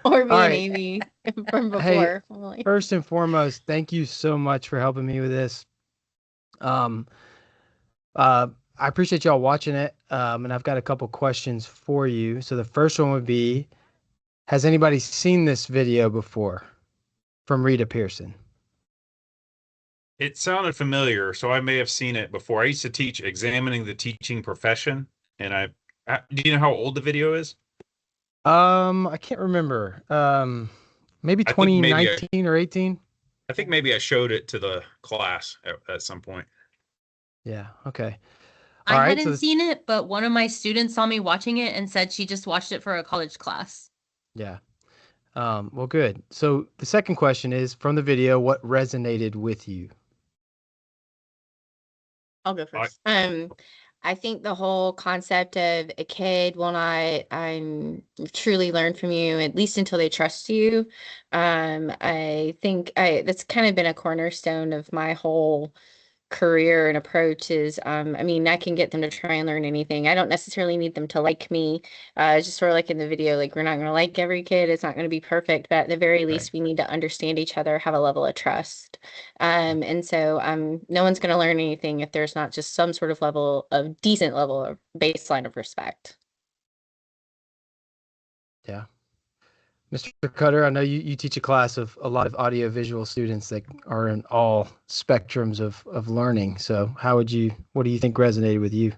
or All me and right. Amy from Hey, before. I'm like, first and foremost, thank you so much for helping me with this. Um, uh, I appreciate y'all watching it. And I've got a couple questions for you. So the first one would be, has anybody seen this video before from Rita Pearson? It sounded familiar, so I may have seen it before. I used to teach examining the teaching profession, and do you know how old the video is? I can't remember. Maybe I think maybe I, 2019 or 18. I think maybe I showed it to the class at some point. Yeah. Okay. All I right. hadn't seen it, but one of my students saw me watching it and said she just watched it for a college class. Yeah. Well, good. So the second question is from the video, what resonated with you? I'll go I, first. I think the whole concept of a kid will not truly learn from you, at least until they trust you. I think that's kind of been a cornerstone of my whole career and approach is I mean, I can get them to try and learn anything. I don't necessarily need them to like me. Just sort of like in the video, like we're not going to like every kid. It's not going to be perfect, but at the very right. least we need to understand each other, have a level of trust. And so no one's going to learn anything if there's not just some sort of level of decent level of baseline of respect. Yeah. Mr. Cutter, I know you teach a class of a lot of audiovisual students that are in all spectrums of learning. So what do you think resonated with you?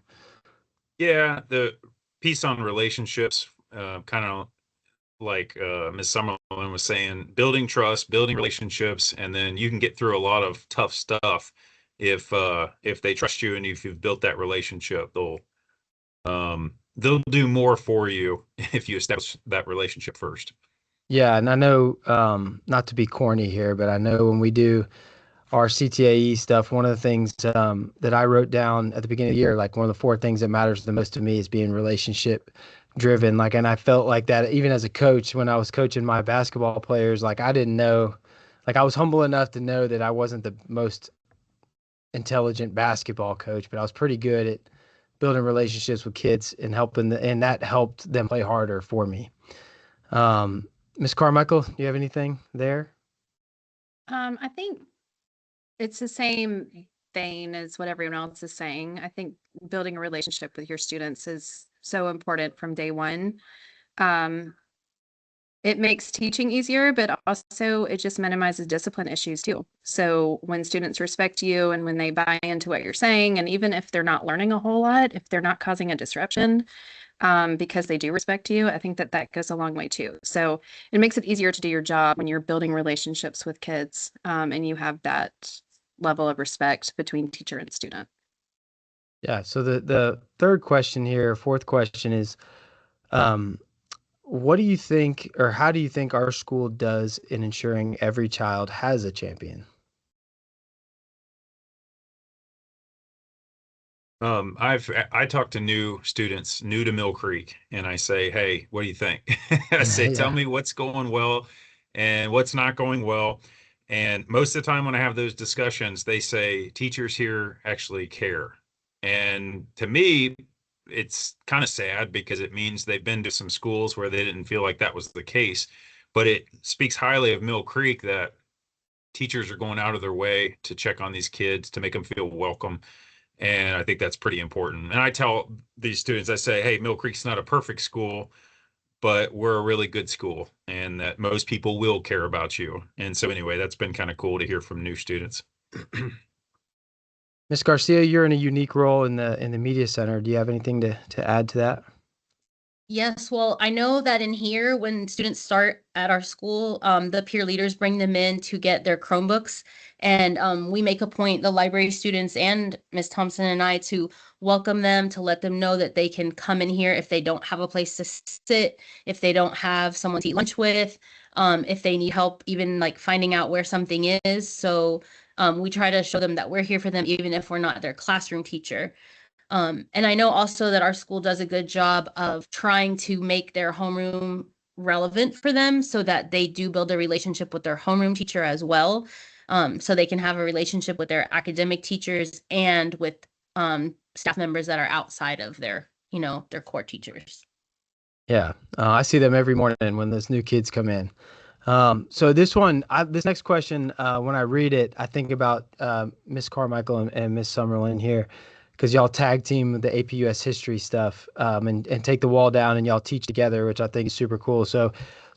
Yeah, the piece on relationships, kind of like Ms. Summerlin was saying, building trust, building relationships, and then you can get through a lot of tough stuff if they trust you and if you've built that relationship, they'll do more for you if you establish that relationship first. Yeah, and I know not to be corny here, but I know when we do our CTAE stuff, one of the things that I wrote down at the beginning of the year, like one of the four things that matters the most to me is being relationship driven. Like, and I felt like that even as a coach when I was coaching my basketball players, like I didn't know, like I was humble enough to know that I wasn't the most intelligent basketball coach, but I was pretty good at building relationships with kids and and that helped them play harder for me. Miss Carmichael, do you have anything there? I think it's the same vein as what everyone else is saying. I think building a relationship with your students is so important from day one. Um, it makes teaching easier, but also it just minimizes discipline issues too. So when students respect you and when they buy into what you're saying, and even if they're not learning a whole lot, if they're not causing a disruption, because they do respect you, I think that that goes a long way too. So it makes it easier to do your job when you're building relationships with kids, and you have that level of respect between teacher and student. Yeah. So the third question here, fourth question is, um, what do you think, or how do you think our school does in ensuring every child has a champion? I talk to new students, new to Mill Creek, and I say, "Hey, what do you think?" I say, "Tell Yeah. me what's going well and what's not going well." And most of the time when I have those discussions, they say teachers here actually care. And to me, it's kind of sad because it means they've been to some schools where they didn't feel like that was the case. But it speaks highly of Mill Creek that teachers are going out of their way to check on these kids to make them feel welcome. And I think that's pretty important. And I tell these students, I say, hey, Mill Creek's not a perfect school, but we're a really good school and that most people will care about you. And so anyway, that's been kind of cool to hear from new students. Miss Garcia, you're in a unique role in the media center. Do you have anything to add to that? Yes, well, I know that in here, when students start at our school, the peer leaders bring them in to get their Chromebooks. And we make a point, the library students and Miss Thompson and I, to welcome them, to let them know that they can come in here if they don't have a place to sit, if they don't have someone to eat lunch with, if they need help, even like finding out where something is. So we try to show them that we're here for them, even if we're not their classroom teacher. And I know also that our school does a good job of trying to make their homeroom relevant for them so that they do build a relationship with their homeroom teacher as well. So they can have a relationship with their academic teachers and with staff members that are outside of their, their core teachers. Yeah, I see them every morning when those new kids come in. So this next question, when I read it, I think about Miss Carmichael and Miss Summerlin here, because y'all tag team the APUS history stuff, and take the wall down and y'all teach together, which I think is super cool. So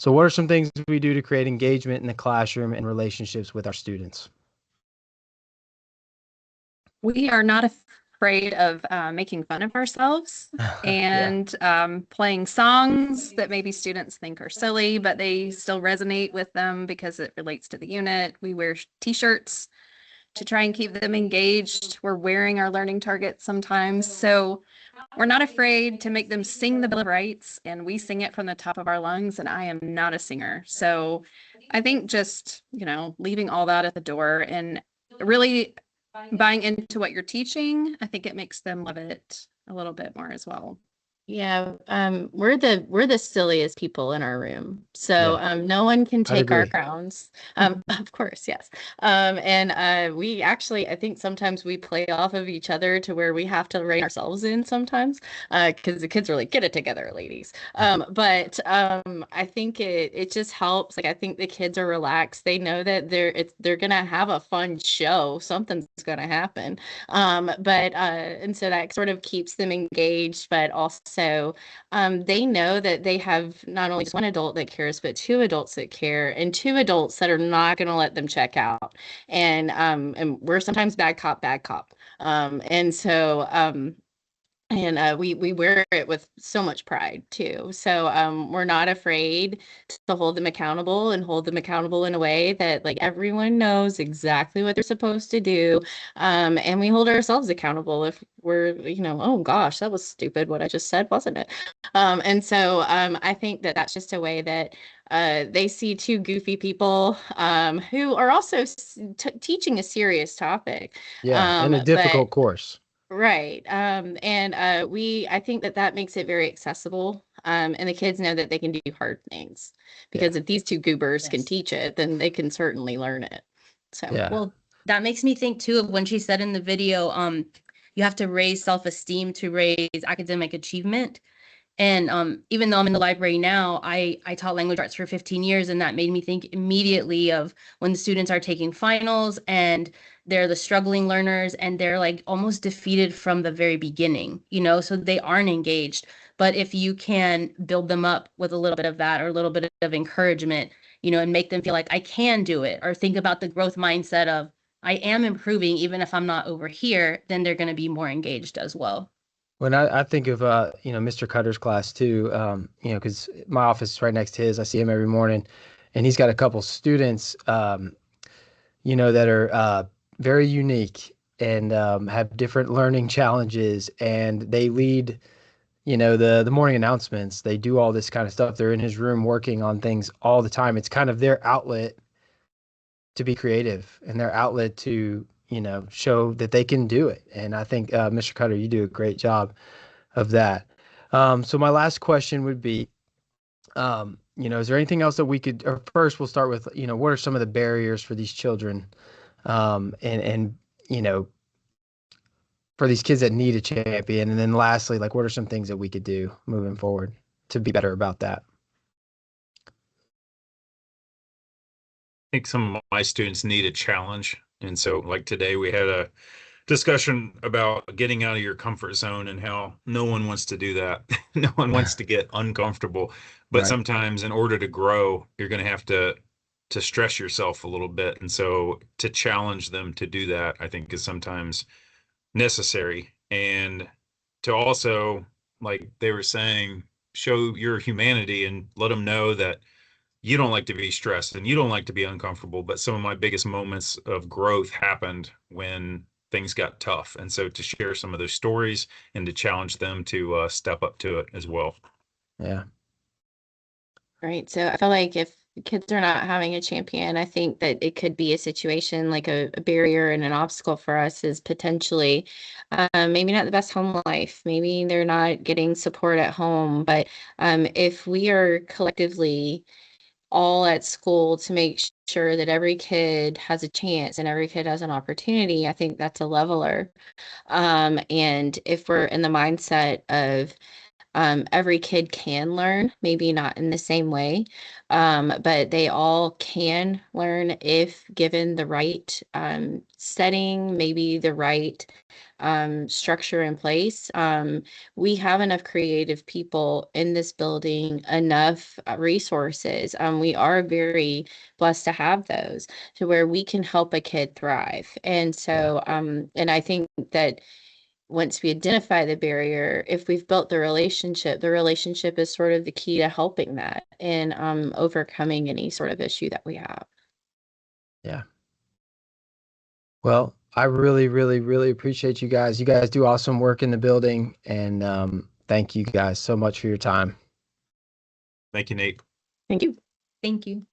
what are some things we do to create engagement in the classroom and relationships with our students? We are not afraid of making fun of ourselves and playing songs that maybe students think are silly, but they still resonate with them because it relates to the unit. We wear t-shirts to try and keep them engaged. We're wearing our learning targets sometimes. So we're not afraid to make them sing the Bill of Rights, and we sing it from the top of our lungs, and I am not a singer. So I think just, leaving all that at the door and really buying into what you're teaching, I think it makes them love it a little bit more as well. Yeah, we're the silliest people in our room. So Yeah. no one can take our agree. crowns. Of course, yes. And we actually, I think sometimes we play off of each other to where we have to rein ourselves in sometimes, because the kids are like, get it together, ladies. But I think it just helps. Like I think the kids are relaxed. They know that they're gonna have a fun show. Something's gonna happen. And so that sort of keeps them engaged, but also they know that they have not only just one adult that cares, but two adults that care and two adults that are not going to let them check out. And we're sometimes bad cop, bad cop. And we wear it with so much pride too. So we're not afraid to hold them accountable and hold them accountable in a way that like everyone knows exactly what they're supposed to do. And we hold ourselves accountable if we're, oh gosh, that was stupid what I just said, wasn't it? And so I think that that's just a way that they see two goofy people who are also teaching a serious topic. Yeah, and a difficult course. Right. I think that makes it very accessible. And the kids know that they can do hard things because if these two goobers can teach it, then they can certainly learn it. So, Yeah. Well, that makes me think too of when she said in the video, you have to raise self-esteem to raise academic achievement. And even though I'm in the library now, I taught language arts for 15 years, and that made me think immediately of when the students are taking finals and they're the struggling learners and they're like almost defeated from the very beginning, so they aren't engaged. But if you can build them up with a little bit of that or a little bit of encouragement, and make them feel like I can do it, or think about the growth mindset of I am improving, even if I'm not over here, then they're going to be more engaged as well. When I think of Mr. Cutter's class too, because my office is right next to his, I see him every morning, and he's got a couple students, that are very unique and have different learning challenges, and they lead, the morning announcements. They do all this kind of stuff. They're in his room working on things all the time. It's kind of their outlet to be creative and their outlet to show that they can do it. And I think Mr. Cutter, you do a great job of that. So my last question would be, is there anything else that we could, or first we'll start with, what are some of the barriers for these children, and for these kids that need a champion? And then lastly, like, what are some things that we could do moving forward to be better about that? I think some of my students need a challenge. And so like today we had a discussion about getting out of your comfort zone and how no one wants to do that. No one wants to get uncomfortable, but Right. sometimes in order to grow, you're going to have to stress yourself a little bit. And so to challenge them to do that, I think is sometimes necessary. And to also, like they were saying, show your humanity and let them know that you don't like to be stressed and you don't like to be uncomfortable. But some of my biggest moments of growth happened when things got tough. And so to share some of those stories and to challenge them to step up to it as well. Yeah. right. So I feel like if kids are not having a champion, I think that it could be a situation like a barrier and an obstacle for us is potentially maybe not the best home life. Maybe they're not getting support at home. But if we are collectively all at school to make sure that every kid has a chance and every kid has an opportunity, I think that's a leveler. And if we're in the mindset of Every kid can learn, maybe not in the same way, but they all can learn if given the right setting, maybe the right structure in place. We have enough creative people in this building, enough resources. We are very blessed to have those to where we can help a kid thrive. And so, and I think that once we identify the barrier, if we've built the relationship is sort of the key to helping that and overcoming any sort of issue that we have. Yeah. Well, I really, really, really appreciate you guys. You guys do awesome work in the building, and thank you guys so much for your time. Thank you, Nate. Thank you. Thank you.